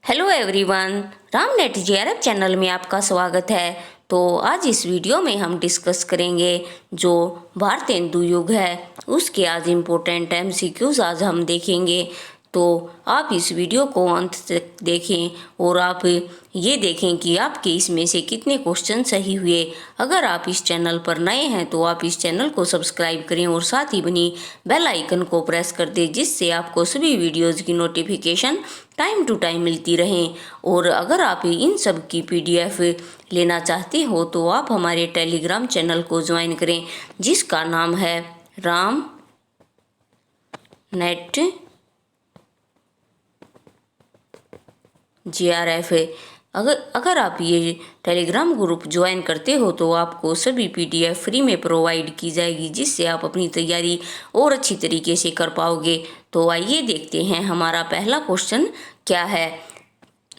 Hello everyone, रामनेट JRF channel में आपका स्वागत है। तो आज इस वीडियो में हम डिस्कस करेंगे जो भारतेंदु युग है उसके आज इम्पोर्टेंट एमसीक्यूज आज हम देखेंगे। तो आप इस वीडियो को अंत तक देखें और आप ये देखें कि आपके इसमें से कितने क्वेश्चन सही हुए। अगर आप इस चैनल पर नए हैं तो आप इस चैनल को सब्सक्राइब करें और साथ ही बनी बेल आइकन को प्रेस कर दें, जिससे आपको सभी वीडियोज़ की नोटिफिकेशन टाइम टू टाइम मिलती रहें। और अगर आप इन सब की पीडीएफ लेना चाहते हो तो आप हमारे टेलीग्राम चैनल को ज्वाइन करें, जिसका नाम है राम नेट जेआरएफ। अगर आप ये टेलीग्राम ग्रुप ज्वाइन करते हो तो आपको सभी पीडीएफ फ्री में प्रोवाइड की जाएगी, जिससे आप अपनी तैयारी और अच्छी तरीके से कर पाओगे। तो आइए देखते हैं हमारा पहला क्वेश्चन क्या है।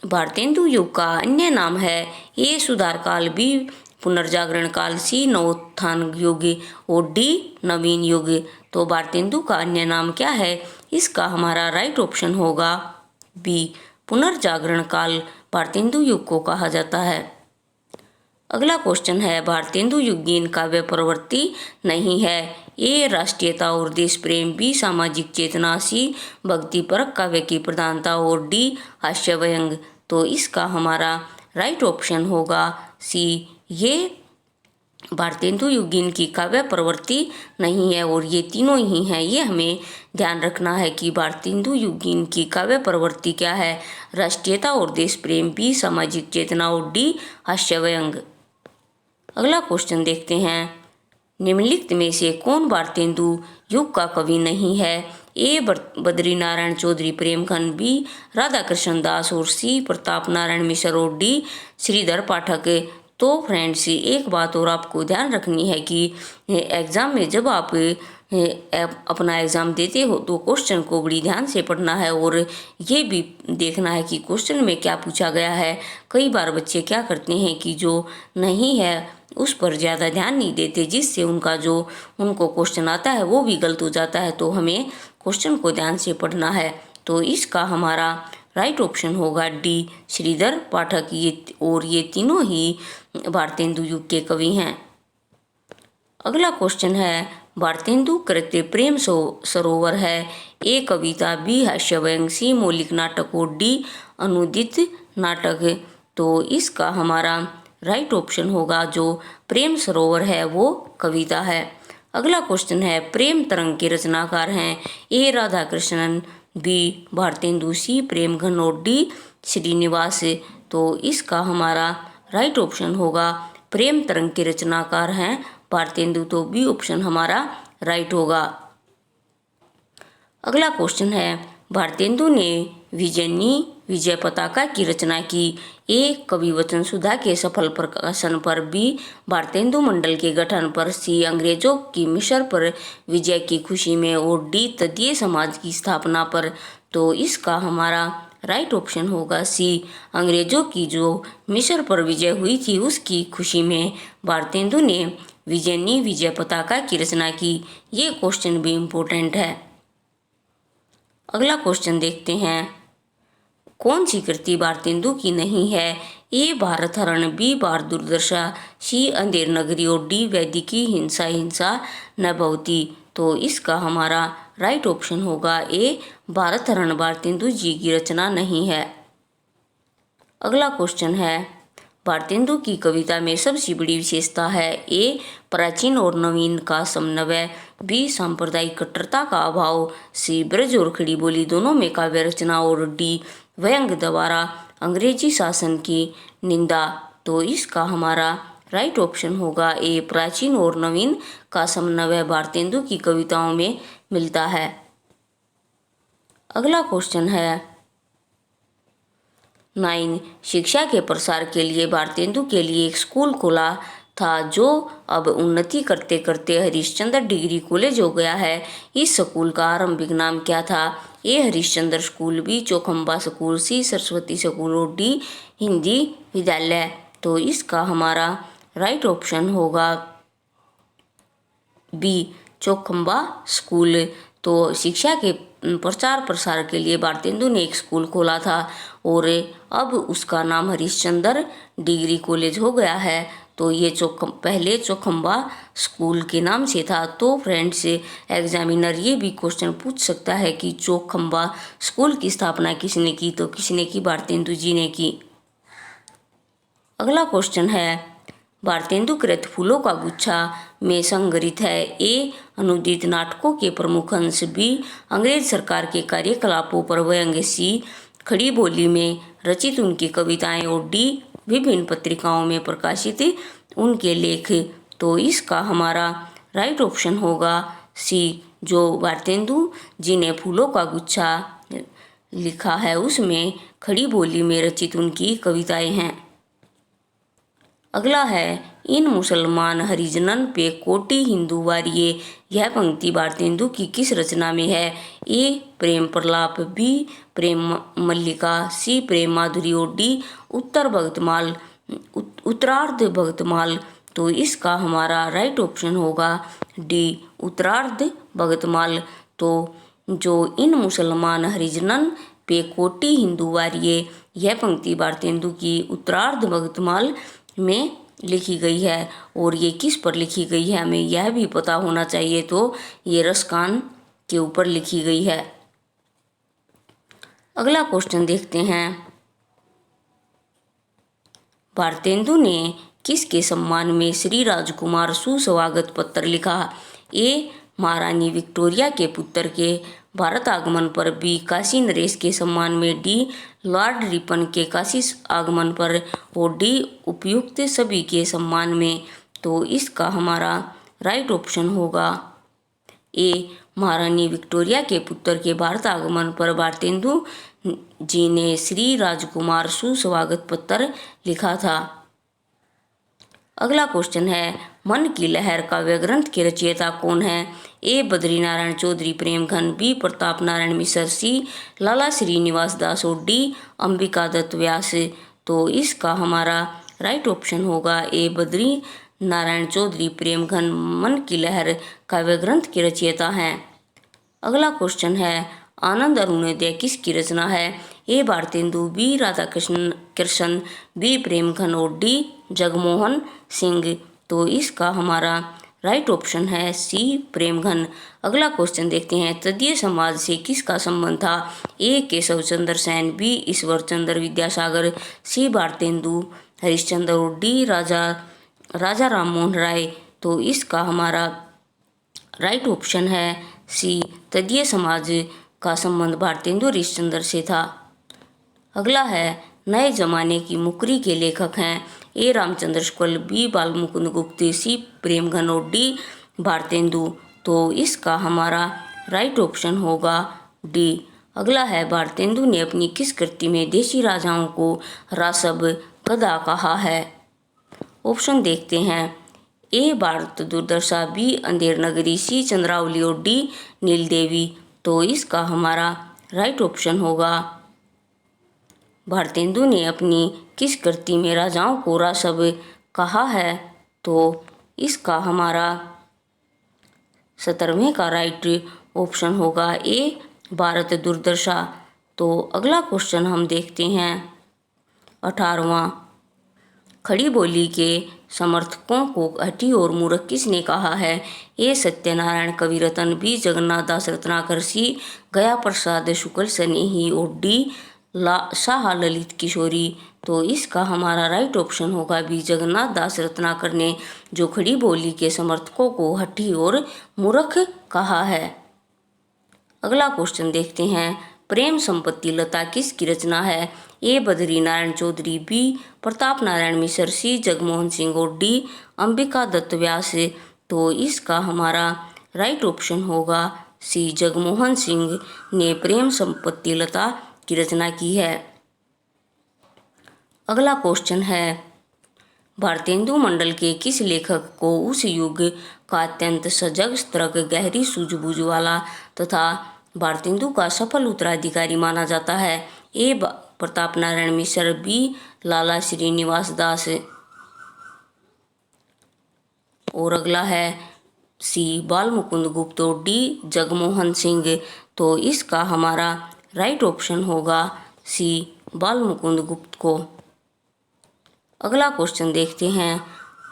भारतेंदु युग का अन्य नाम है ए सुधार काल, बी पुनर्जागरण काल, सी नवोत्थान युग और डी नवीन युग। तो भारतेंदु का अन्य नाम क्या है? इसका हमारा राइट ऑप्शन होगा बी पुनर्जागरण काल भारतेंदु युग को कहा जाता है। अगला क्वेश्चन है भारतेंदु युगीन काव्य प्रवृत्ति नहीं है। ए राष्ट्रीयता और देश प्रेम, बी सामाजिक चेतना, सी भक्ति परक काव्य की प्रधानता और डी हास्य व्यंग। तो इसका हमारा राइट ऑप्शन होगा सी, ये भारतेंदु युगीन की काव्य प्रवृत्ति नहीं है और ये तीनों ही हैं। ये हमें ध्यान रखना है कि भारतेंदु युगीन की काव्य प्रवृत्ति क्या है? राष्ट्रीयता और देश प्रेम, बी सामाजिक चेतना और डी हास्य व्यंग। अगला क्वेश्चन देखते हैं, निम्नलिखित में से कौन भारतेंदु युग का कवि नहीं है? ए बद्री नारायण चौधरी प्रेमखंड, बी राधा कृष्ण दास और सी प्रताप नारायण मिश्र और डी श्रीधर पाठक। तो फ्रेंड्स, एक बात और आपको ध्यान रखनी है कि एग्ज़ाम में जब आप अपना एग्ज़ाम देते हो तो क्वेश्चन को बड़ी ध्यान से पढ़ना है और ये भी देखना है कि क्वेश्चन में क्या पूछा गया है। कई बार बच्चे क्या करते हैं कि जो नहीं है उस पर ज़्यादा ध्यान नहीं देते, जिससे उनको क्वेश्चन आता है वो भी गलत हो जाता है। तो हमें क्वेश्चन को ध्यान से पढ़ना है। तो इसका हमारा राइट ऑप्शन होगा डी श्रीधर पाठक। ये तीनों ही भारतेंदु युग के कवि हैं। अगला क्वेश्चन है भारतेंदु कृत प्रेम सरोवर है। ए कविता, बी हास्य व्यंग, सी मौलिक नाटक और डी अनुदित नाटक। तो इसका हमारा राइट ऑप्शन होगा जो प्रेम सरोवर है वो कविता है। अगला क्वेश्चन है प्रेम तरंग के रचनाकार हैं। ए राधा कृष्णन, बी भारतेंदु, सी प्रेमघन और डी श्रीनिवास। तो इसका हमारा राइट ऑप्शन होगा प्रेम तरंग के रचनाकार हैं भारतेंदु। तो बी ऑप्शन हमारा राइट होगा। अगला क्वेश्चन है भारतेंदु ने विजय पताका की रचना की। ए कवि वचन सुधा के सफल प्रकाशन पर, बी भारतेंदु मंडल के गठन पर, सी अंग्रेजों की मिस्र पर विजय की खुशी में और डी तदीय समाज की स्थापना पर। तो इसका हमारा राइट ऑप्शन होगा सी, अंग्रेजों की जो मिस्र पर विजय हुई थी उसकी खुशी में भारतेंदु ने विजय पताका की रचना की। ये क्वेश्चन भी इम्पोर्टेंट है। अगला क्वेश्चन देखते हैं, कौन सी कृति भारतेंदु की नहीं है? ए भारत हरण, बी बार दुर्दशा, सी अंधेर नगरी और डी वैदिकी हिंसा न भवती। तो इसका हमारा राइट ऑप्शन होगा ए भारत हरण भारतेंदु जी की रचना नहीं है। अगला क्वेश्चन है भारतेंदु की कविता में सबसे बड़ी विशेषता है। ए प्राचीन और नवीन का समन्वय, बी सांप्रदायिक कट्टरता का अभाव, सी ब्रज और खड़ी बोली दोनों में काव्य रचना और डी व्यंग द्वारा अंग्रेजी शासन की निंदा। तो इसका हमारा राइट ऑप्शन होगा ए प्राचीन और नवीन का समन्वय भारतेंदु की कविताओं में मिलता है। अगला क्वेश्चन है 9, शिक्षा के प्रसार के लिए भारतेंदु के लिए एक स्कूल खोला था जो अब उन्नति करते करते हरिश्चंद्र डिग्री कॉलेज हो गया है। इस स्कूल का आरंभिक नाम क्या था? A Harishchandra school, B Chaukhamba school, C Saraswati school और डी हिंदी विद्यालय। तो इसका हमारा राइट ऑप्शन होगा बी चौखंबा स्कूल। तो शिक्षा के प्रचार प्रसार के लिए भारतेंदु ने एक स्कूल खोला था और अब उसका नाम हरिश्चंद्र डिग्री कॉलेज हो गया है। तो ये पहले चौखंबा स्कूल के नाम से था। तो फ्रेंड्स, एग्जामिनर ये भी क्वेश्चन पूछ सकता है कि चौखंबा स्कूल की स्थापना किसने की, तो किसने की, भारतेंदु जी ने की। अगला क्वेश्चन है, भारतेंदुकृत फूलों का गुच्छा में संग्रहित है ए अनुदित नाटकों के प्रमुख अंश, बी अंग्रेज सरकार के कार्यकलापों पर व्यंग्य, सी खड़ी बोली में रचित उनकी कविताएं और डी विभिन्न पत्रिकाओं में प्रकाशित उनके लेख। तो इसका हमारा राइट ऑप्शन होगा सी, जो भारतेंदु जी ने फूलों का गुच्छा लिखा है उसमें खड़ी बोली में रचित उनकी कविताएं हैं। अगला है, इन मुसलमान हरिजनन पे कोटि हिंदू वारिये, यह पंक्ति भारतेंदु की किस रचना में है? ए प्रेम प्रलाप, बी प्रेम मल्लिका, सी प्रेम माधुरी और डी उत्तरार्ध भक्तमाल। तो इसका हमारा राइट ऑप्शन होगा डी उत्तरार्ध भक्तमाल। तो जो इन मुसलमान हरिजनन पे कोटि हिंदू वारिये, यह पंक्ति भारतेंदु की उत्तरार्ध भक्तमाल में लिखी गई है। और ये किस पर लिखी गई है हमें यह भी पता होना चाहिए। तो ये रसकान के ऊपर लिखी गई है। अगला क्वेश्चन देखते हैं, भारतेंदु ने किसके सम्मान में श्री राजकुमार सुस्वागत पत्र लिखा? ए महारानी विक्टोरिया के पुत्र के भारत आगमन पर, बी काशी नरेश के सम्मान में, डी लॉर्ड रिपन के काशी आगमन पर और डी उपयुक्त सभी के सम्मान में। तो इसका हमारा राइट ऑप्शन होगा ए महारानी विक्टोरिया के पुत्र के भारत आगमन पर भारतेंदु जी ने श्री राजकुमार सुस्वागत पत्र लिखा था। अगला क्वेश्चन है, मन की लहर काव्य ग्रंथ के रचयिता कौन है? ए बद्री नारायण चौधरी प्रेमघन, बी प्रताप नारायण मिश्र, सी लाला श्रीनिवास दास और डी अंबिका दत्त व्यास। तो इसका हमारा राइट ऑप्शन होगा ए बद्री नारायण चौधरी प्रेमघन मन की लहर काव्य ग्रंथ के रचयिता हैं। अगला क्वेश्चन है, आनंद अरुणोदय किसकी रचना है? ए भारतेंदु, बी राधाकृष्ण, बी प्रेमघन और डी जगमोहन सिंह। तो इसका हमारा राइट ऑप्शन है सी प्रेमघन। अगला क्वेश्चन देखते हैं, तदीय समाज से किसका संबंध था? ए केशव चंद्र सेन, बी ईश्वर चंद्र विद्यासागर, सी भारतेंदु हरिश्चंद्र और डी राजा राम मोहन राय। तो इसका हमारा राइट ऑप्शन है सी, तदीय समाज का संबंध भारतेंदु हरिश्चंद्र से था। अगला है, नए जमाने की मुकरी के लेखक हैं? ए रामचंद्र शुक्ल, बी बालमुकुंद गुप्त, सी प्रेमघन और डी भारतेंदु। तो इसका हमारा राइट ऑप्शन होगा डी। अगला है, भारतेंदु ने अपनी किस कृति में देशी राजाओं को रासब गदा कहा है? ऑप्शन देखते हैं, ए भारत दुर्दशा, बी अंधेर नगरी, सी चंद्रावली और डी नीलदेवी। तो इसका हमारा राइट ऑप्शन होगा, भारतेंदु ने अपनी किस कृति में राजाओं को रासब कहा है? तो इसका हमारा 17वें का राइट ऑप्शन होगा ए भारत दुर्दशा। तो अगला क्वेश्चन हम देखते हैं 18वां, खड़ी बोली के समर्थकों को हठी और मूर्ख किसने कहा है? ए सत्यनारायण कविरत्न, बी जगन्नाथ दास रत्नाकर, सी गया प्रसाद शुक्ल स्नेही और डी शाह ललित किशोरी। तो इसका हमारा राइट ऑप्शन होगा बी जगन्नाथ दास रत्नाकर ने जो खड़ी बोली के समर्थकों को हठी और मूर्ख कहा है। अगला क्वेश्चन देखते हैं, प्रेम संपत्ति लता किसकी रचना है? ए बद्री नारायण चौधरी, बी प्रताप नारायण मिश्र, सी जगमोहन सिंह और डी अंबिका दत्त व्यास। तो इसका हमारा राइट ऑप्शन होगा सी, जगमोहन सिंह ने प्रेम संपत्ति लता की रचना की है। अगला क्वेश्चन है, भारतेंदु मंडल के किस लेखक को उस युग का अत्यंत सजग, सतर्क, गहरी सूझबूझ वाला तथा भारतेंदु का सफल उत्तराधिकारी माना जाता है? ए प्रताप नारायण मिश्र, बी लाला श्रीनिवास दास और अगला है सी बाल मुकुंद गुप्त और डी जगमोहन सिंह। तो इसका हमारा राइट ऑप्शन होगा सी, बाल मुकुंद गुप्त को। अगला क्वेश्चन देखते हैं।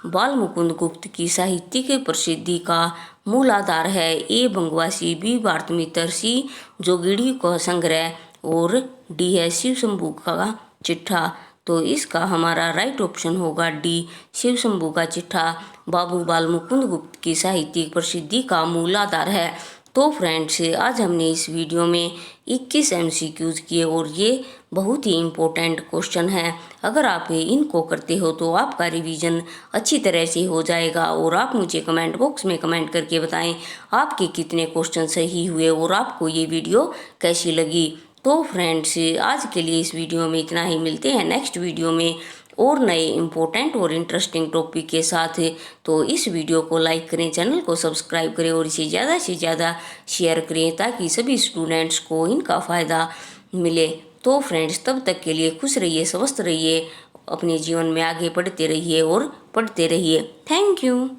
बाल मुकुंद गुप्त की साहित्यिक प्रसिद्धि का मूल आधार है ए बंगवासी, बी भारत मित्र, सी जोगिड़ी का संग्रह और डी है शिव शंभू का चिट्ठा। तो इसका हमारा राइट ऑप्शन होगा डी, शिव शंभू का चिट्ठा बाबू बाल मुकुंद गुप्त की साहित्यिक प्रसिद्धि का मूल आधार है। तो फ्रेंड्स, आज हमने इस वीडियो में 21 MCQs किए और ये बहुत ही इम्पोर्टेंट क्वेश्चन है। अगर आप इनको करते हो तो आपका रिवीजन अच्छी तरह से हो जाएगा। और आप मुझे कमेंट बॉक्स में कमेंट करके बताएं आपके कितने क्वेश्चन सही हुए और आपको ये वीडियो कैसी लगी। तो फ्रेंड्स, आज के लिए इस वीडियो में इतना ही। मिलते हैं नेक्स्ट वीडियो में और नए इम्पोर्टेंट और इंटरेस्टिंग टॉपिक के साथ। तो इस वीडियो को लाइक करें, चैनल को सब्सक्राइब करें और इसे ज़्यादा से ज़्यादा शेयर करें ताकि सभी स्टूडेंट्स को इनका फ़ायदा मिले। तो फ्रेंड्स, तब तक के लिए खुश रहिए, स्वस्थ रहिए, अपने जीवन में आगे बढ़ते रहिए और पढ़ते रहिए। Thank you.